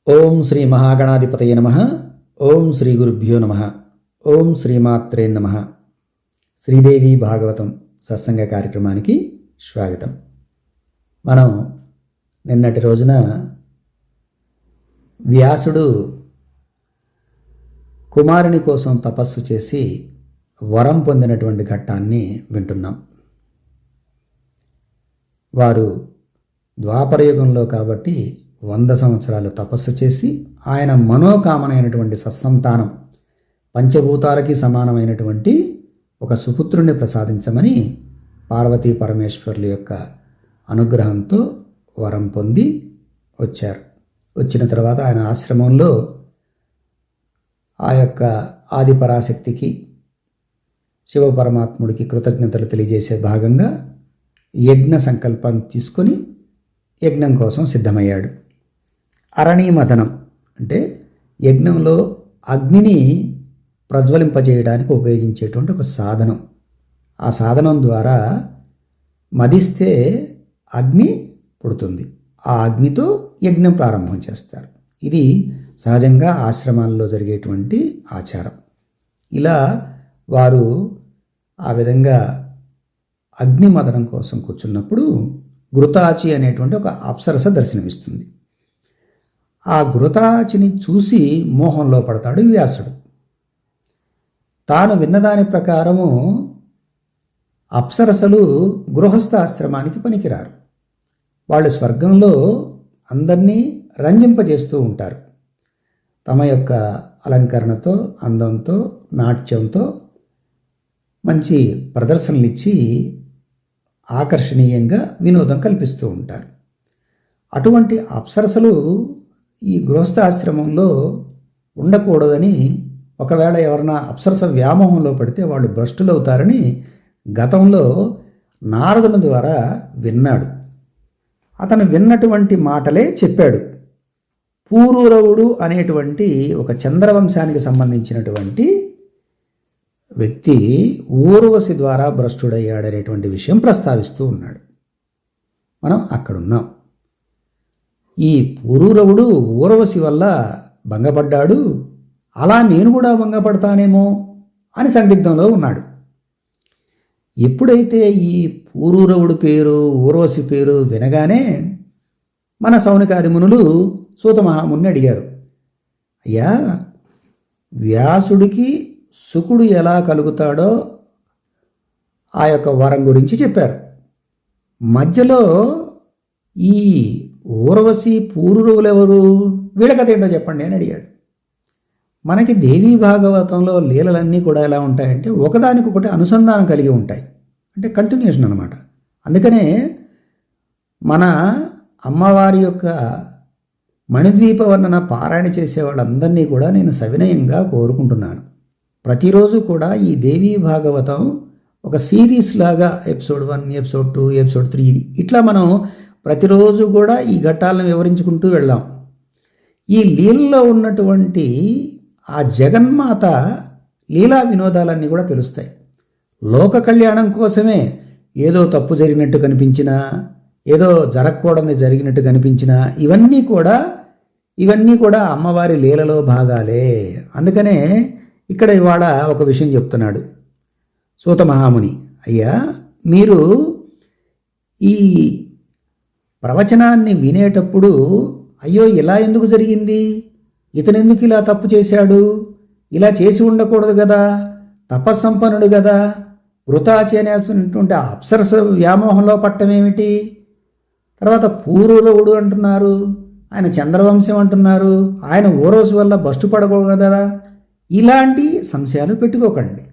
ఓం శ్రీ మహాగణాధిపతయ నమః. ఓం శ్రీ గురుభ్యో నమః. ఓం శ్రీమాత్రే నమః. శ్రీదేవి భాగవతం సత్సంగ కార్యక్రమానికి స్వాగతం. మనం నిన్నటి రోజున వ్యాసుడు కుమారుని కోసం తపస్సు చేసి వరం పొందినటువంటి ఘట్టాన్ని వింటున్నాం. వారు ద్వాపరయుగంలో కాబట్టి 100 సంవత్సరాలు తపస్సు చేసి ఆయన మనోకామనైనటువంటి సత్సంతానం పంచభూతాలకి సమానమైనటువంటి ఒక సుపుత్రుణ్ణి ప్రసాదించమని పార్వతీ పరమేశ్వరుల యొక్క అనుగ్రహంతో వరం పొంది వచ్చారు. వచ్చిన తర్వాత ఆయన ఆశ్రమంలో ఆ యొక్క ఆదిపరాశక్తికి శివపరమాత్ముడికి కృతజ్ఞతలు తెలియజేసే భాగంగా యజ్ఞ సంకల్పం తీసుకొని యజ్ఞం కోసం సిద్ధమయ్యాడు. అరణీమథనం అంటే యజ్ఞంలో అగ్నిని ప్రజ్వలింపజేయడానికి ఉపయోగించేటువంటి ఒక సాధనం. ఆ సాధనం ద్వారా మదిస్తే అగ్ని పుడుతుంది. ఆ అగ్నితో యజ్ఞం ప్రారంభం చేస్తారు. ఇది సహజంగా ఆశ్రమాల్లో జరిగేటువంటి ఆచారం. ఇలా వారు ఆ విధంగా అగ్నిమదనం కోసం కూర్చున్నప్పుడు ఘృతాచి అనేటువంటి ఒక అప్సరస దర్శనమిస్తుంది. ఆ ఘృతాచిని చూసి మోహంలో పడతాడు వ్యాసుడు. తాను విన్నదాని ప్రకారము అప్సరసలు గృహస్థాశ్రమానికి పనికిరారు. వాళ్ళు స్వర్గంలో అందరినీ రంజింపజేస్తూ ఉంటారు. తమ యొక్క అలంకరణతో, అందంతో, నాట్యంతో మంచి ప్రదర్శనలు ఇచ్చి ఆకర్షణీయంగా వినోదం కల్పిస్తూ ఉంటారు. అటువంటి అప్సరసలు ఈ గృహస్థాశ్రమంలో ఉండకూడదని, ఒకవేళ ఎవరైనా అప్సరస వ్యామోహంలో పడితే వాళ్ళు భ్రష్టులవుతారని గతంలో నారదుని ద్వారా విన్నాడు. అతను విన్నటువంటి మాటలే చెప్పాడు. పూరూరవుడు అనేటువంటి ఒక చంద్రవంశానికి సంబంధించినటువంటి వ్యక్తి ఊర్వశి ద్వారా భ్రష్టుడయ్యాడనేటువంటి విషయం ప్రస్తావిస్తూ ఉన్నాడు. మనం అక్కడున్నాం. ఈ పూరూరవుడు ఊర్వశి వల్ల భంగపడ్డాడు, అలా నేను కూడా భంగపడతానేమో అని సందిగ్ధంలో ఉన్నాడు. ఎప్పుడైతే ఈ పూరూరవుడు పేరు, ఊర్వశి పేరు వినగానే మన సౌనకాది మునులు సూత మహాముని అడిగారు, అయ్యా, వ్యాసుడికి శుకుడు ఎలా కలుగుతాడో ఆ యొక్క వరం గురించి చెప్పారు. మధ్యలో ఈ ఊర్వశి పూరూరవులెవరు, వీళ్ళ కథ ఏంటో చెప్పండి అని అడిగాడు. మనకి దేవీ భాగవతంలో లీలలన్నీ కూడా ఎలా ఉంటాయంటే ఒకదానికొకటి అనుసంధానం కలిగి ఉంటాయి. అంటే కంటిన్యూషన్ అన్నమాట. అందుకనే మన అమ్మవారి యొక్క మణిద్వీప వర్ణన పారాయణ చేసే వాళ్ళందరినీ కూడా నేను సవినయంగా కోరుకుంటున్నాను. ప్రతిరోజు కూడా ఈ దేవీ భాగవతం ఒక సిరీస్ లాగా ఎపిసోడ్ 1, ఎపిసోడ్ 2, ఎపిసోడ్ 3 ఇట్లా మనం ప్రతిరోజు కూడా ఈ ఘట్టాలను వివరించుకుంటూ వెళ్దాం. ఈ లీలలో ఉన్నటువంటి ఆ జగన్మాత లీలా వినోదాలన్నీ కూడా తెలుస్తాయి. లోక కళ్యాణం కోసమే ఏదో తప్పు జరిగినట్టు కనిపించినా, ఏదో జరగకూడదు జరిగినట్టు కనిపించినా ఇవన్నీ కూడా అమ్మవారి లీలలో భాగాలే. అందుకనే ఇక్కడ ఇవాళ ఒక విషయం చెప్తున్నాడు సూత మహాముని. అయ్యా, మీరు ఈ ప్రవచనాన్ని వినేటప్పుడు అయ్యో ఇలా ఎందుకు జరిగింది, ఇతనెందుకు ఇలా తప్పు చేశాడు, ఇలా చేసి ఉండకూడదు కదా, తపస్సంపన్నుడు కదా, ఘృతాచి అనేటువంటి అప్సరస వ్యామోహంలో పట్టమేమిటి, తర్వాత పూరూరవుడు అంటున్నారు, ఆయన చంద్రవంశం అంటున్నారు, ఆయన ఊర్వశి వల్ల బస్టు పడకూడదు కదా, ఇలాంటి సంశయాలు పెట్టుకోకండి.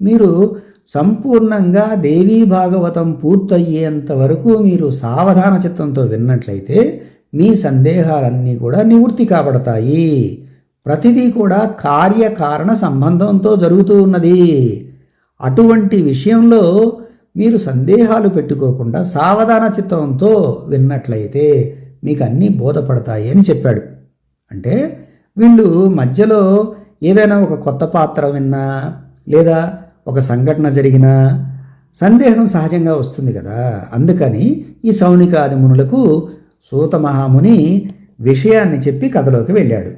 మీరు సంపూర్ణంగా దేవీ భాగవతం పూర్తయ్యేంత వరకు మీరు సావధాన చిత్తంతో విన్నట్లయితే మీ సందేహాలన్నీ కూడా నివృత్తి కాబడతాయి. ప్రతిదీ కూడా కార్యకారణ సంబంధంతో జరుగుతూ ఉన్నది. అటువంటి విషయంలో మీరు సందేహాలు పెట్టుకోకుండా సావధాన చిత్తంతో విన్నట్లయితే మీకు అన్నీ బోధపడతాయి అని చెప్పాడు. అంటే వీళ్ళు మధ్యలో ఏదైనా ఒక కొత్త పాత్ర విన్నా లేదా ఒక సంఘటన జరిగినా సందేహం సహజంగా వస్తుంది కదా. అందుకని ఈ సౌనికాది మునులకు సూత మహాముని విషయాన్ని చెప్పి కథలోకి వెళ్ళాడు.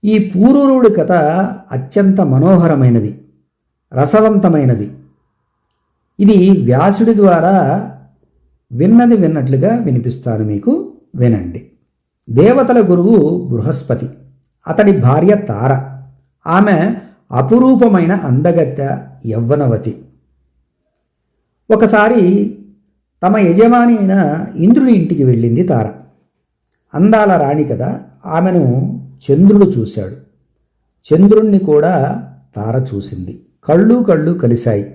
ఈ పూరూరుడి కథ అత్యంత మనోహరమైనది, రసవంతమైనది. ఇది వ్యాసుడి ద్వారా విన్నది విన్నట్లుగా వినిపిస్తాను మీకు, వినండి. దేవతల గురువు బృహస్పతి, అతడి భార్య తార. ఆమె అపురూపమైన అందగత్తె, యవ్వనవతి. ఒకసారి తమ యజమాని అయిన ఇంద్రుడి ఇంటికి వెళ్ళింది తార. అందాల రాణి కదా, ఆమెను చంద్రుడు చూశాడు. చంద్రుణ్ణి కూడా తార చూసింది. కళ్ళు కళ్ళు కలిశాయి.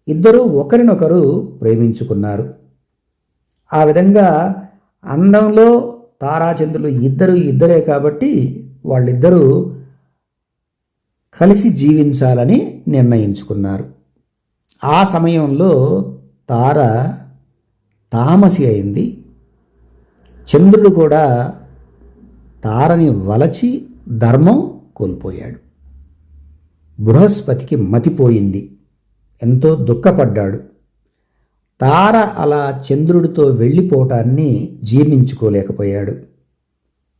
ఇద్దరూ ఒకరినొకరు ప్రేమించుకున్నారు. ఆ విధంగా అందంలో తారాచంద్రులు ఇద్దరే కాబట్టి వాళ్ళిద్దరూ కలిసి జీవించాలని నిర్ణయించుకున్నారు. ఆ సమయంలో తార తామసి అయింది. చంద్రుడు కూడా తారని వలచి ధర్మం కోల్పోయాడు. బృహస్పతికి మతిపోయింది. ఎంతో దుఃఖపడ్డాడు. తార అలా చంద్రుడితో వెళ్ళిపోవటాన్ని జీర్ణించుకోలేకపోయాడు.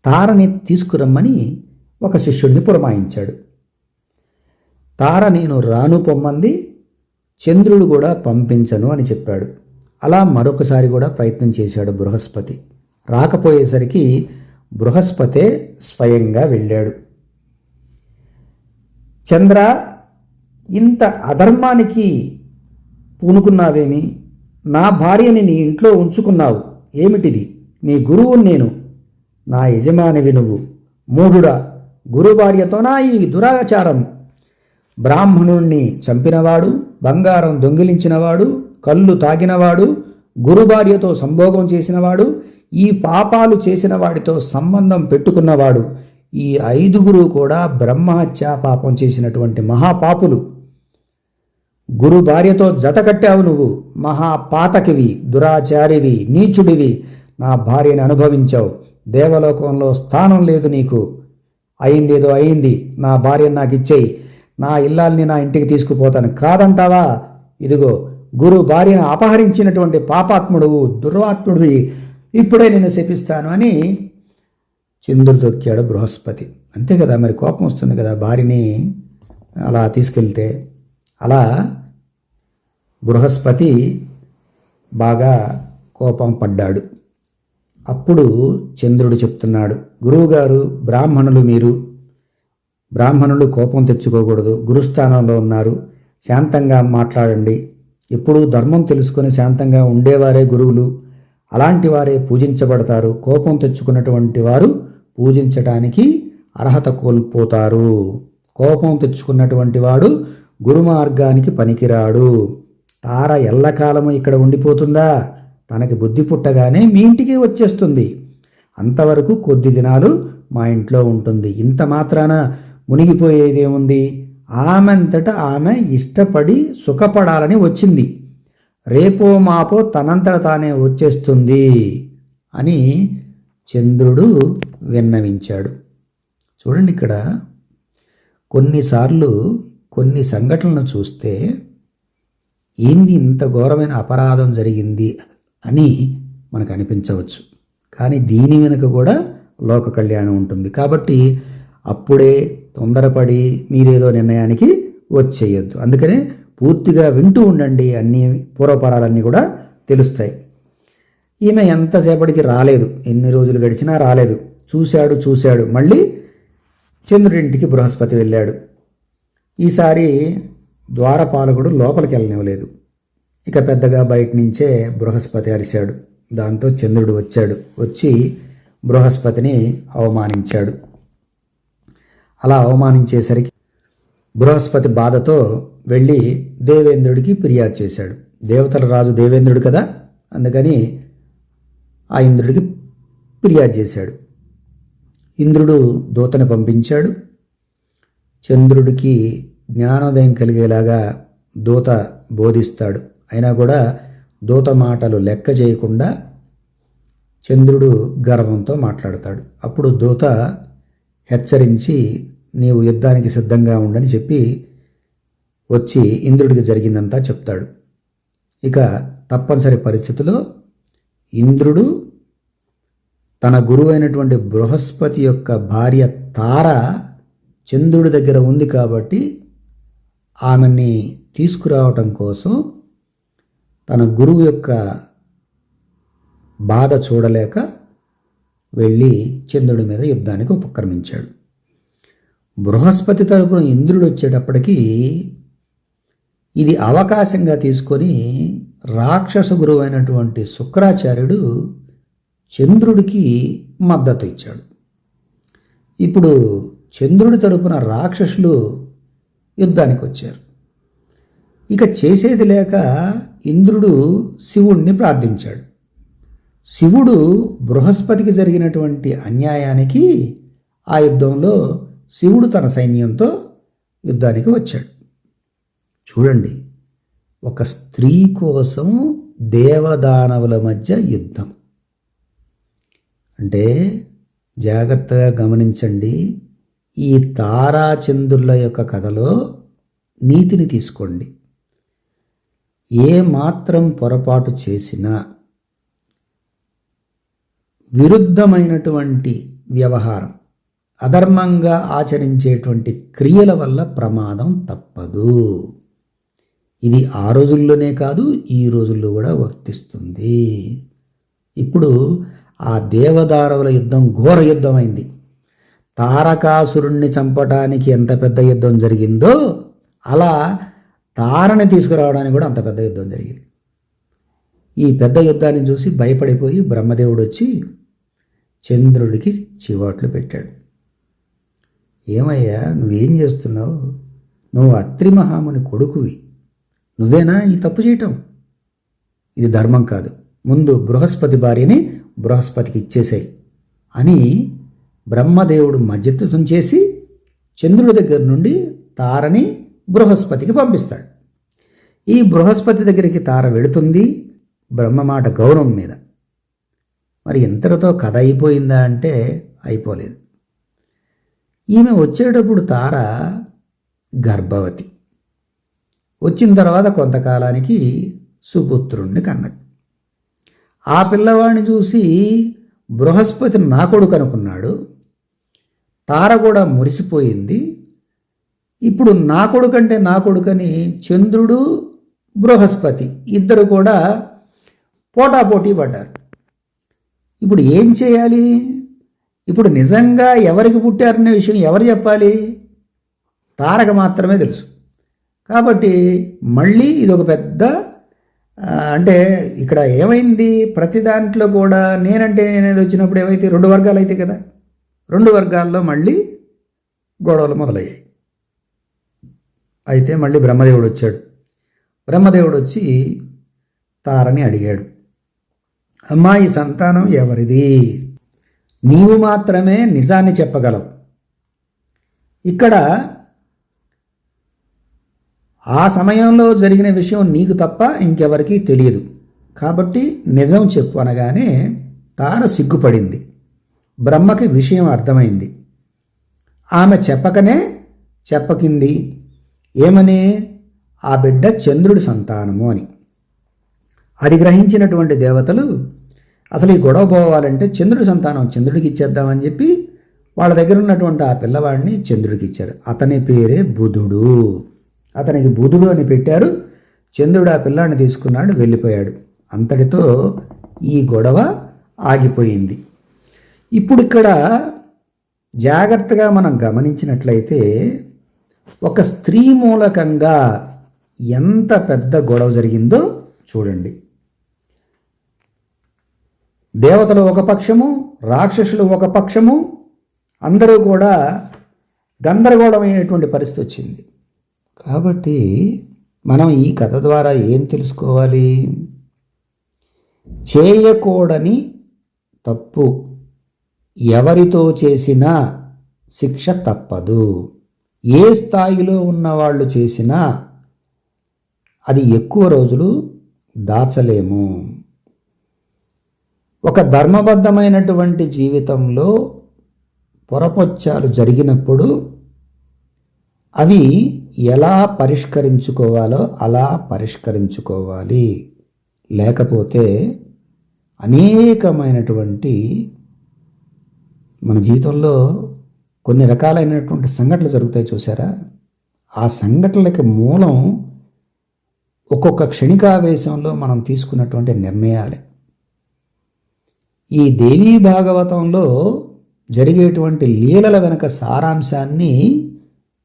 తారని తీసుకురమ్మని ఒక శిష్యుడిని పురమాయించాడు. తార నేను రాను పొమ్మంది, చంద్రుడు కూడా పంపించను అని చెప్పాడు. అలా మరొకసారి కూడా ప్రయత్నం చేశాడు బృహస్పతి. రాకపోయేసరికి బృహస్పతే స్వయంగా వెళ్ళాడు. చంద్ర, ఇంత అధర్మానికి పూనుకున్నావేమి? నా భార్యని నీ ఇంట్లో ఉంచుకున్నావు ఏమిటిది? నీ గురువు నేను, నా యజమానివి నువ్వు. మూఢుడా, గురు భార్యతోనా ఈ దురాచారం? బ్రాహ్మణుణ్ణి చంపినవాడు, బంగారం దొంగిలించినవాడు, కళ్ళు తాగినవాడు, గురు భార్యతో సంభోగం చేసినవాడు, ఈ పాపాలు చేసిన వాడితో సంబంధం పెట్టుకున్నవాడు, ఈ 5గురు కూడా బ్రహ్మహత్యా పాపం చేసినటువంటి మహాపాపులు. గురు భార్యతో జత కట్టావు నువ్వు. మహాపాతకివి, దురాచారివి, నీచుడివి. నా భార్యని అనుభవించావు. దేవలోకంలో స్థానం లేదు నీకు. అయిందేదో అయింది. నా భార్యను నాకు ఇచ్చేయి. నా ఇల్లాల్ని నా ఇంటికి తీసుకుపోతాను. కాదంటావా? ఇదిగో గురు భార్యను అపహరించినటువంటి పాపాత్ముడువు, దుర్వాత్ముడివి. ఇప్పుడే నేను శపిస్తాను అని చంద్రుడు దొక్కాడు బృహస్పతి. అంతే కదా, మరి కోపం వస్తుంది కదా భార్యని అలా తీసుకెళ్తే. అలా బృహస్పతి బాగా కోపం పడ్డాడు. అప్పుడు చంద్రుడు చెప్తున్నాడు, గురువుగారు, బ్రాహ్మణులు మీరు, బ్రాహ్మణులు కోపం తెచ్చుకోకూడదు. గురుస్థానంలో ఉన్నారు, శాంతంగా మాట్లాడండి. ఎప్పుడూ ధర్మం తెలుసుకొని శాంతంగా ఉండేవారే గురువులు. అలాంటి వారే పూజించబడతారు. కోపం తెచ్చుకున్నటువంటి వారు పూజించటానికి అర్హత కోల్పోతారు. కోపం తెచ్చుకున్నటువంటి వాడు గురు మార్గానికి పనికిరాడు. తార ఎల్లకాలము ఇక్కడ ఉండిపోతుందా? తనకి బుద్ధి పుట్టగానే మీ ఇంటికి వచ్చేస్తుంది. అంతవరకు కొద్ది దినాలు మా ఇంట్లో ఉంటుంది. ఇంత మాత్రాన మునిగిపోయేదేముంది? ఆమెంతట ఆమె ఇష్టపడి సుఖపడాలని వచ్చింది. రేపో మాపో తనంతట తానే వచ్చేస్తుంది అని చంద్రుడు విన్నవించాడు. చూడండి, ఇక్కడ కొన్నిసార్లు కొన్ని సంఘటనలను చూస్తే ఏంది ఇంత ఘోరమైన అపరాధం జరిగింది అని మనకు అనిపించవచ్చు. కానీ దీని వెనుక కూడా లోక కళ్యాణం ఉంటుంది. కాబట్టి అప్పుడే తొందరపడి మీరేదో నిర్ణయానికి వచ్చేయొద్దు. అందుకనే పూర్తిగా వింటూ ఉండండి. అన్ని పూర్వపరాలన్నీ కూడా తెలుస్తాయి. ఈమె ఎంతసేపటికి రాలేదు. ఎన్ని రోజులు గడిచినా రాలేదు. చూశాడు. మళ్ళీ చంద్రుడింటికి బృహస్పతి వెళ్ళాడు. ఈసారి ద్వారపాలకుడు లోపలికి వెళ్ళనివ్వలేదు. ఇక పెద్దగా బయట నుంచే బృహస్పతి అరిశాడు. దాంతో చంద్రుడు వచ్చి బృహస్పతిని అవమానించాడు. అలా అవమానించేసరికి బృహస్పతి బాధతో వెళ్ళి దేవేంద్రుడికి ఫిర్యాదు చేశాడు. దేవతల రాజు దేవేంద్రుడు కదా, అందుకని ఆ ఇంద్రుడికి ఫిర్యాదు చేశాడు. ఇంద్రుడు దూతని పంపించాడు. చంద్రుడికి జ్ఞానోదయం కలిగేలాగా దూత బోధిస్తాడు. అయినా కూడా దూత మాటలు లెక్క చేయకుండా చంద్రుడు గర్వంతో మాట్లాడతాడు. అప్పుడు దూత హెచ్చరించి నీవు యుద్ధానికి సిద్ధంగా ఉండని చెప్పి వచ్చి ఇంద్రుడికి జరిగిందంతా చెప్తాడు. ఇక తప్పనిసరి పరిస్థితిలో ఇంద్రుడు తన గురువైనటువంటి బృహస్పతి యొక్క భార్య తార చంద్రుడి దగ్గర ఉంది కాబట్టి ఆమెని తీసుకురావటం కోసం తన గురువు యొక్క బాధ చూడలేక వెళ్ళి చంద్రుడి మీద యుద్ధానికి ఉపక్రమించాడు. బృహస్పతి తరపున ఇంద్రుడు వచ్చేటప్పటికీ ఇది అవకాశంగా తీసుకొని రాక్షస గురువు అయినటువంటి శుక్రాచార్యుడు చంద్రుడికి మద్దతు ఇచ్చాడు. ఇప్పుడు చంద్రుడి తరపున రాక్షసులు యుద్ధానికి వచ్చారు. ఇక చేసేది లేక ఇంద్రుడు శివుణ్ణి ప్రార్థించాడు. శివుడు బృహస్పతికి జరిగినటువంటి అన్యాయానికి ఆ యుద్ధంలో శివుడు తన సైన్యంతో యుద్ధానికి వచ్చాడు. చూడండి, ఒక స్త్రీ కోసం దేవదానవుల మధ్య యుద్ధం అంటే జాగ్రత్తగా గమనించండి. ఈ తారాచంద్రుల యొక్క కథలో నీతిని తీసుకోండి. ఏ మాత్రం పొరపాటు చేసినా విరుద్ధమైనటువంటి వ్యవహారం, అధర్మంగా ఆచరించేటువంటి క్రియల వల్ల ప్రమాదం తప్పదు. ఇది ఆ రోజుల్లోనే కాదు, ఈ రోజుల్లో కూడా వర్తిస్తుంది. ఇప్పుడు ఆ దేవదానవుల యుద్ధం ఘోర యుద్ధం అయింది. తారకాసురుణ్ణి చంపడానికి ఎంత పెద్ద యుద్ధం జరిగిందో అలా తారని తీసుకురావడానికి కూడా అంత పెద్ద యుద్ధం జరిగింది. ఈ పెద్ద యుద్ధాన్ని చూసి భయపడిపోయి బ్రహ్మదేవుడు వచ్చి చంద్రుడికి చివాట్లు పెట్టాడు. ఏమయ్యా, నువ్వేం చేస్తున్నావు? నువ్వు అత్రి మహాముని కొడుకువి, నువ్వేనా ఈ తప్పు చేయటం? ఇది ధర్మం కాదు. ముందు బృహస్పతి భార్యని బృహస్పతికి ఇచ్చేసాయి అని బ్రహ్మదేవుడు మధ్యస్థం చేసి చంద్రుడి దగ్గర నుండి తారని బృహస్పతికి పంపిస్తాడు. ఈ బృహస్పతి దగ్గరికి తార వెడుతుంది బ్రహ్మ మాట గౌరవం మీద. మరి ఇంతటితో కథ అయిపోయిందా అంటే అయిపోలేదు. ఈమె వచ్చేటప్పుడు తార గర్భవతి. వచ్చిన తర్వాత కొంతకాలానికి సుపుత్రుణ్ణి కన్నది. ఆ పిల్లవాడిని చూసి బృహస్పతి నా కొడుకు అనుకున్నాడు. తార కూడా మురిసిపోయింది. ఇప్పుడు నా కొడుకంటే నా కొడుకని చంద్రుడు బృహస్పతి ఇద్దరు కూడా పోటాపోటీ పడ్డారు. ఇప్పుడు ఏం చేయాలి? ఇప్పుడు నిజంగా ఎవరికి పుట్టారనే విషయం ఎవరు చెప్పాలి? తారకు మాత్రమే తెలుసు. కాబట్టి మళ్ళీ ఇది ఒక పెద్ద అంటే ఇక్కడ ఏమైంది, ప్రతి దాంట్లో కూడా నేనంటే నేనేది వచ్చినప్పుడు ఏమైతే రెండు వర్గాలు అయితే కదా, రెండు వర్గాల్లో మళ్ళీ గొడవలు మొదలయ్యాయి. అయితే మళ్ళీ బ్రహ్మదేవుడు వచ్చాడు. బ్రహ్మదేవుడు వచ్చి తారని అడిగాడు, అమ్మా ఈ సంతానం ఎవరిది? నీవు మాత్రమే నిజాన్ని చెప్పగలవు. ఇక్కడ ఆ సమయంలో జరిగిన విషయం నీకు తప్ప ఇంకెవరికీ తెలియదు, కాబట్టి నిజం చెప్పు అనగానే తార సిగ్గుపడింది. బ్రహ్మకి విషయం అర్థమైంది. ఆమె చెప్పకింది ఏమని, ఆ బిడ్డ చంద్రుడి సంతానము అని. అది గ్రహించినటువంటి దేవతలు అసలు ఈ గొడవ పోవాలంటే చంద్రుడి సంతానం చంద్రుడికి ఇచ్చేద్దామని చెప్పి వాళ్ళ దగ్గర ఉన్నటువంటి ఆ పిల్లవాడిని చంద్రుడికి ఇచ్చారు. అతని పేరే బుధుడు. అతనికి బుధుడు అని పెట్టారు. చంద్రుడు ఆ పిల్లాడిని తీసుకున్నాడు, వెళ్ళిపోయాడు. అంతటితో ఈ గొడవ ఆగిపోయింది. ఇప్పుడు ఇక్కడ జాగ్రత్తగా మనం గమనించినట్లయితే ఒక స్త్రీ మూలకంగా ఎంత పెద్ద గొడవ జరిగిందో చూడండి. దేవతలు ఒక పక్షము, రాక్షసులు ఒక పక్షము, అందరూ కూడా గందరగోళమైనటువంటి పరిస్థితి వచ్చింది. కాబట్టి మనం ఈ కథ ద్వారా ఏం తెలుసుకోవాలి? చేయకూడని తప్పు ఎవరితో చేసినా శిక్ష తప్పదు. ఏ స్థాయిలో ఉన్నవాళ్ళు చేసినా అది ఎక్కువ రోజులు దాచలేము. ఒక ధర్మబద్ధమైనటువంటి జీవితంలో పొరపొచ్చాలు జరిగినప్పుడు అవి ఎలా పరిష్కరించుకోవాలో అలా పరిష్కరించుకోవాలి. లేకపోతే అనేకమైనటువంటి మన జీవితంలో కొన్ని రకాలైనటువంటి సంఘటనలు జరుగుతాయి చూసారా? ఆ సంఘటనలకి మూలం ఒక్కొక్క క్షణికావేశంలో మనం తీసుకున్నటువంటి నిర్ణయాలే. ఈ దేవీ భాగవతంలో జరిగేటువంటి లీలల వెనక సారాంశాన్ని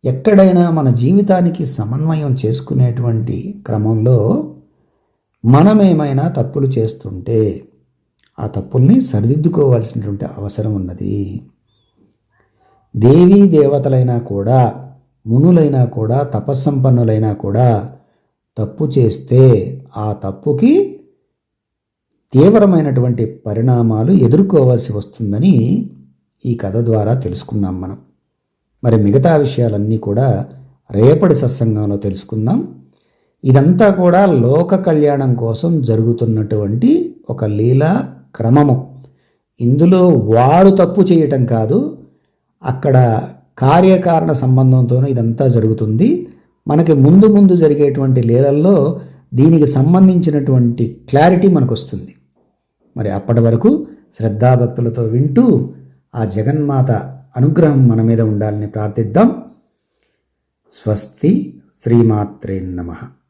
ఎక్కడైనా మన జీవితానికి సమన్వయం చేసుకునేటువంటి క్రమంలో మనమేమైనా తప్పులు చేస్తుంటే ఆ తప్పుల్ని సరిదిద్దుకోవాల్సినటువంటి అవసరం ఉన్నది. దేవీ దేవతలైనా కూడా, మునులైనా కూడా, తపస్సంపన్నులైనా కూడా తప్పు చేస్తే ఆ తప్పుకి తీవ్రమైనటువంటి పరిణామాలు ఎదుర్కోవాల్సి వస్తుందని ఈ కథ ద్వారా తెలుసుకున్నాం మనం. మరి మిగతా విషయాలన్నీ కూడా రేపటి సత్సంగంలో తెలుసుకుందాం. ఇదంతా కూడా లోక కళ్యాణం కోసం జరుగుతున్నటువంటి ఒక లీలా క్రమము. ఇందులో వారు తప్పు చేయటం కాదు, అక్కడ కార్యకారణ సంబంధంతోనే ఇదంతా జరుగుతుంది. మనకి ముందు ముందు జరిగేటువంటి లీలల్లో దీనికి సంబంధించినటువంటి క్లారిటీ మనకు వస్తుంది. మరి అప్పటి వరకు శ్రద్ధాభక్తులతో వింటూ ఆ జగన్మాత అనుగ్రహం మన మీద ఉండాలని ప్రార్థిద్దాం. స్వస్తి. శ్రీమాత్రే నమః.